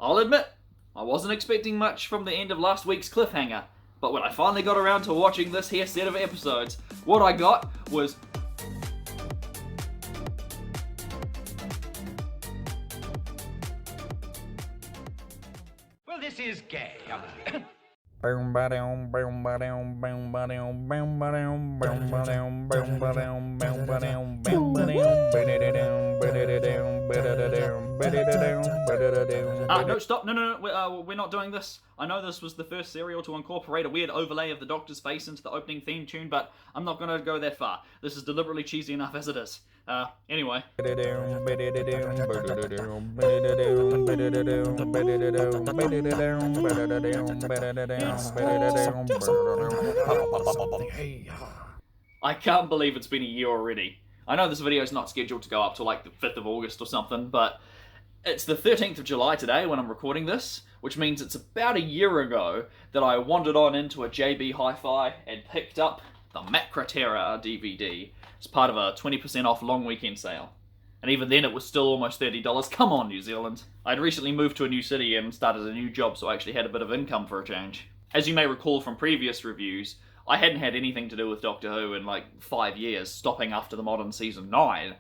I'll admit, I wasn't expecting much from the end of last week's cliffhanger, but when I finally got around to watching this here set of episodes, what I got was... Well, this is gay. No, stop. No. We're not doing this. I know this was the first serial to incorporate a weird overlay of the Doctor's face into the opening theme tune, but I'm not going to go that far. This is deliberately cheesy enough as it is. Anyway. I can't believe it's been a year already. I know this video is not scheduled to go up till like the 5th of August or something, but it's the 13th of July today when I'm recording this, which means it's about a year ago that I wandered on into a JB Hi-Fi and picked up the Macra Terror DVD as part of a 20% off long weekend sale. And even then it was still almost $30. Come on, New Zealand. I'd recently moved to a new city and started a new job, so I actually had a bit of income for a change. As you may recall from previous reviews, I hadn't had anything to do with Doctor Who in like 5 years, stopping after the modern season 9.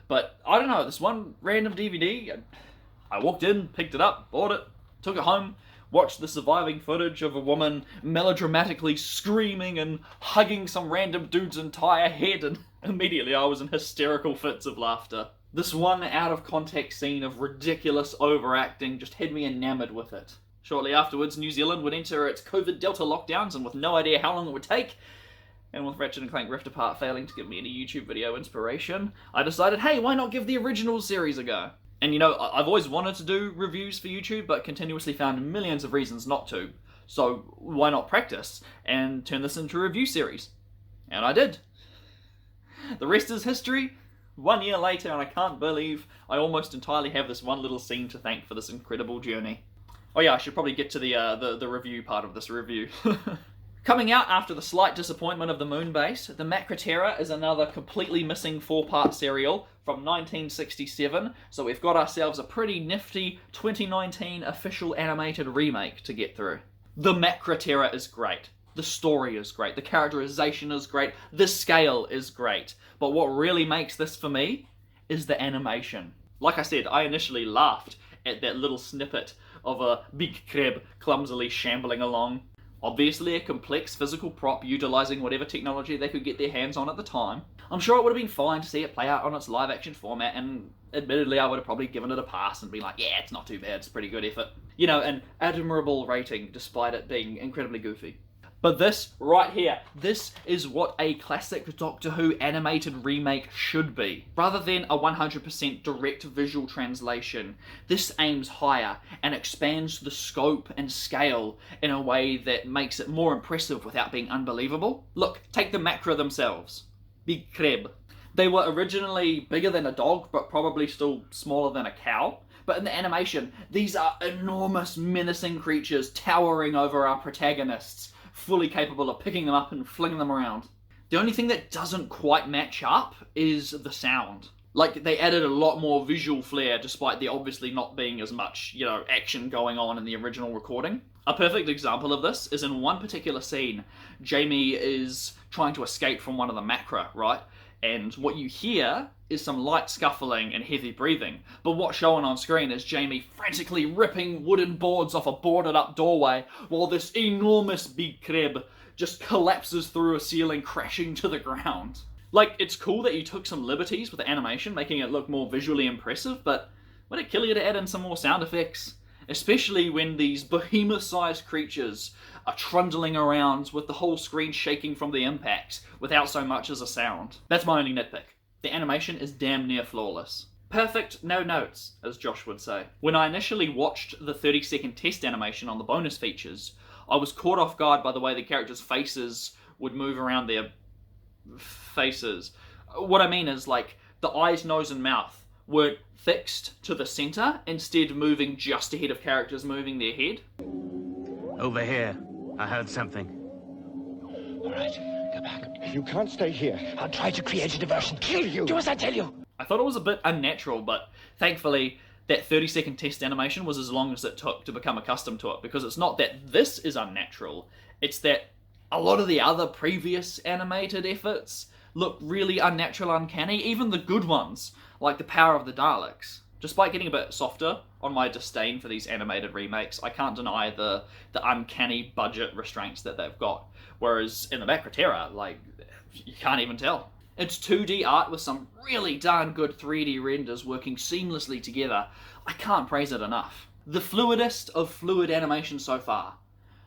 But I don't know, this one random DVD, I walked in, picked it up, bought it, took it home, watched the surviving footage of a woman melodramatically screaming and hugging some random dude's entire head, and immediately I was in hysterical fits of laughter. This one out-of-context scene of ridiculous overacting just had me enamored with it. Shortly afterwards, New Zealand would enter its COVID Delta lockdowns, and with no idea how long it would take, and with Ratchet & Clank Rift Apart failing to give me any YouTube video inspiration, I decided, hey, why not give the original series a go? And you know, I've always wanted to do reviews for YouTube, but continuously found millions of reasons not to. So why not practice and turn this into a review series? And I did. The rest is history. 1 year later, and I can't believe I almost entirely have this one little scene to thank for this incredible journey. Oh yeah, I should probably get to the review part of this review. Coming out after the slight disappointment of the Moon Base, the Macra Terror is another completely missing 4-part serial from 1967, so we've got ourselves a pretty nifty 2019 official animated remake to get through. The Macra Terror is great. The story is great. The characterization is great. The scale is great. But what really makes this for me is the animation. Like I said, I initially laughed at that little snippet of a big crab clumsily shambling along. Obviously a complex physical prop utilising whatever technology they could get their hands on at the time. I'm sure it would have been fine to see it play out on its live action format, and admittedly I would have probably given it a pass and been like, yeah, it's not too bad, it's a pretty good effort. You know, an admirable rating despite it being incredibly goofy. But this, right here, this is what a classic Doctor Who animated remake should be. Rather than a 100% direct visual translation, this aims higher and expands the scope and scale in a way that makes it more impressive without being unbelievable. Look, take the Macra themselves. Big crab. They were originally bigger than a dog, but probably still smaller than a cow. But in the animation, these are enormous, menacing creatures towering over our protagonists, fully capable of picking them up and flinging them around. The only thing that doesn't quite match up is the sound. Like, they added a lot more visual flair despite there obviously not being as much, you know, action going on in the original recording. A perfect example of this is in one particular scene. Jamie is trying to escape from one of the Macra, right? And what you hear is some light scuffling and heavy breathing. But what's shown on screen is Jamie frantically ripping wooden boards off a boarded up doorway while this enormous big crab just collapses through a ceiling, crashing to the ground. Like, it's cool that you took some liberties with the animation, making it look more visually impressive, but would it kill you to add in some more sound effects? Especially when these behemoth-sized creatures are trundling around with the whole screen shaking from the impact without so much as a sound. That's my only nitpick. The animation is damn near flawless. Perfect, no notes, as Josh would say. When I initially watched the 30-second test animation on the bonus features, I was caught off guard by the way the characters' faces would move around their faces. What I mean is, like, the eyes, nose, and mouth weren't fixed to the center, instead moving just ahead of characters moving their head. Over here. I heard something. All right, go back. You can't stay here. I'll try to create a diversion. Kill you! Do as I tell you! I thought it was a bit unnatural, but thankfully that 30-second test animation was as long as it took to become accustomed to it, because it's not that this is unnatural, it's that a lot of the other previous animated efforts look really unnatural, uncanny, even the good ones, like the Power of the Daleks. Despite getting a bit softer on my disdain for these animated remakes, I can't deny the uncanny budget restraints that they've got. Whereas in the Macra Terror, like, you can't even tell. It's 2D art with some really darn good 3D renders working seamlessly together. I can't praise it enough. The fluidest of fluid animation so far.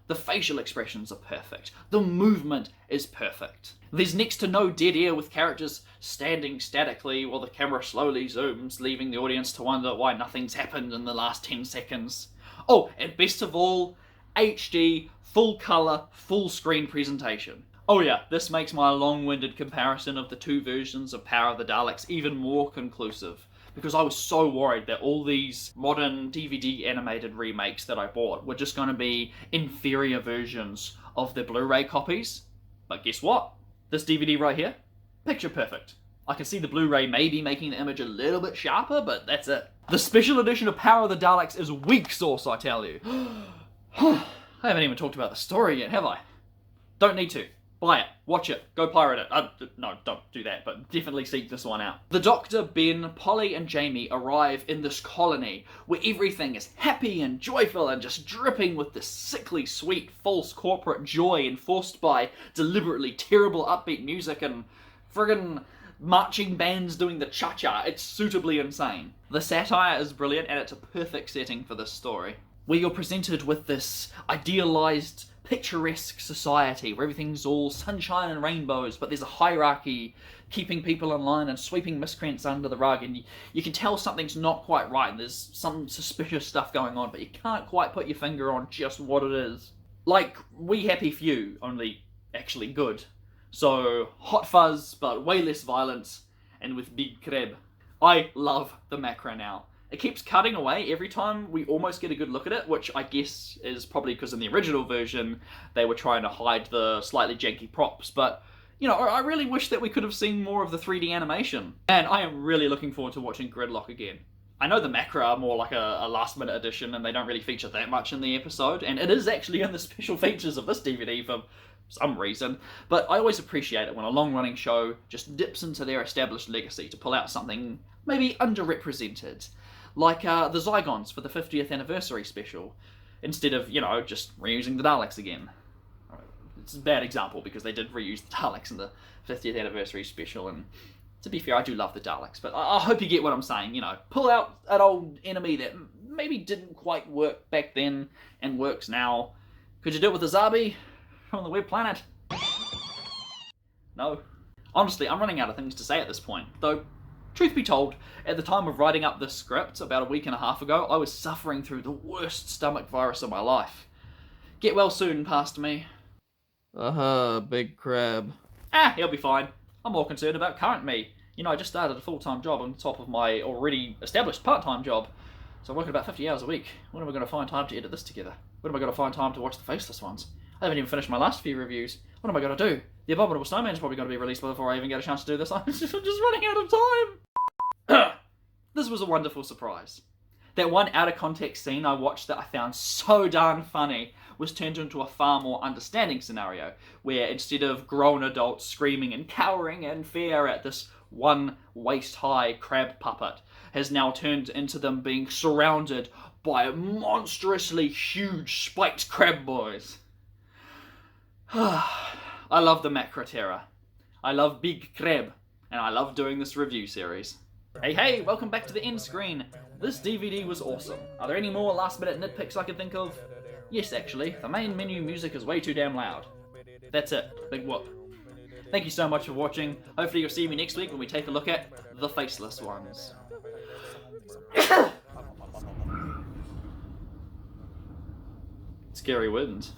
The facial expressions are perfect. The movement is perfect. There's next to no dead air with characters standing statically while the camera slowly zooms, leaving the audience to wonder why nothing's happened in the last 10 seconds. Oh, and best of all, HD, full colour, full screen presentation. Oh yeah, this makes my long-winded comparison of the two versions of Power of the Daleks even more conclusive, because I was so worried that all these modern DVD animated remakes that I bought were just going to be inferior versions of the Blu-ray copies. But guess what? This DVD right here, picture perfect. I can see the Blu-ray maybe making the image a little bit sharper, but that's it. The special edition of Power of the Daleks is weak sauce, I tell you. I haven't even talked about the story yet, have I? Don't need to. Buy it, watch it, go pirate it. No, don't do that, but definitely seek this one out. The Doctor, Ben, Polly and Jamie arrive in this colony where everything is happy and joyful and just dripping with this sickly sweet false corporate joy enforced by deliberately terrible upbeat music and friggin' marching bands doing the cha-cha. It's suitably insane. The satire is brilliant and it's a perfect setting for this story, where you're presented with this idealized picturesque society where everything's all sunshine and rainbows, but there's a hierarchy keeping people in line and sweeping miscreants under the rug, and you can tell something's not quite right and there's some suspicious stuff going on, but you can't quite put your finger on just what it is. Like We Happy Few, only actually good. So hot fuzz, but way less violence, and with big crab. I love the Macra now. It keeps cutting away every time we almost get a good look at it, which I guess is probably because in the original version they were trying to hide the slightly janky props, but you know, I really wish that we could have seen more of the 3D animation. And I am really looking forward to watching Gridlock again. I know the Macra are more like a last minute addition and they don't really feature that much in the episode, and it is actually in the special features of this DVD for some reason, but I always appreciate it when a long-running show just dips into their established legacy to pull out something maybe underrepresented. Like the Zygons for the 50th anniversary special, instead of, you know, just reusing the Daleks again. It's a bad example because they did reuse the Daleks in the 50th anniversary special, and to be fair, I do love the Daleks, but I hope you get what I'm saying, you know. Pull out an old enemy that maybe didn't quite work back then and works now. Could you do it with a Zabi from the Web Planet? No. Honestly, I'm running out of things to say at this point, though. Truth be told, at the time of writing up this script, about a week and a half ago, I was suffering through the worst stomach virus of my life. Get well soon, past me. Big crab. He'll be fine. I'm more concerned about current me. You know, I just started a full-time job on top of my already established part-time job. So I'm working about 50 hours a week. When am I going to find time to edit this together? When am I going to find time to watch the faceless ones? I haven't even finished my last few reviews. What am I going to do? The Abominable Snowman's probably going to be released before I even get a chance to do this. I'm just running out of time. This was a wonderful surprise. That one out-of-context scene I watched that I found so darn funny was turned into a far more understanding scenario, where instead of grown adults screaming and cowering in fear at this one waist-high crab puppet, has now turned into them being surrounded by monstrously huge spiked crab boys. I love the Macra Terror. I love Big Crab, and I love doing this review series. Hey, welcome back to the end screen. This DVD was awesome. Are there any more last minute nitpicks I can think of? Yes, actually. The main menu music is way too damn loud. That's it. Big whoop. Thank you so much for watching. Hopefully you'll see me next week when we take a look at the faceless ones. Scary wind.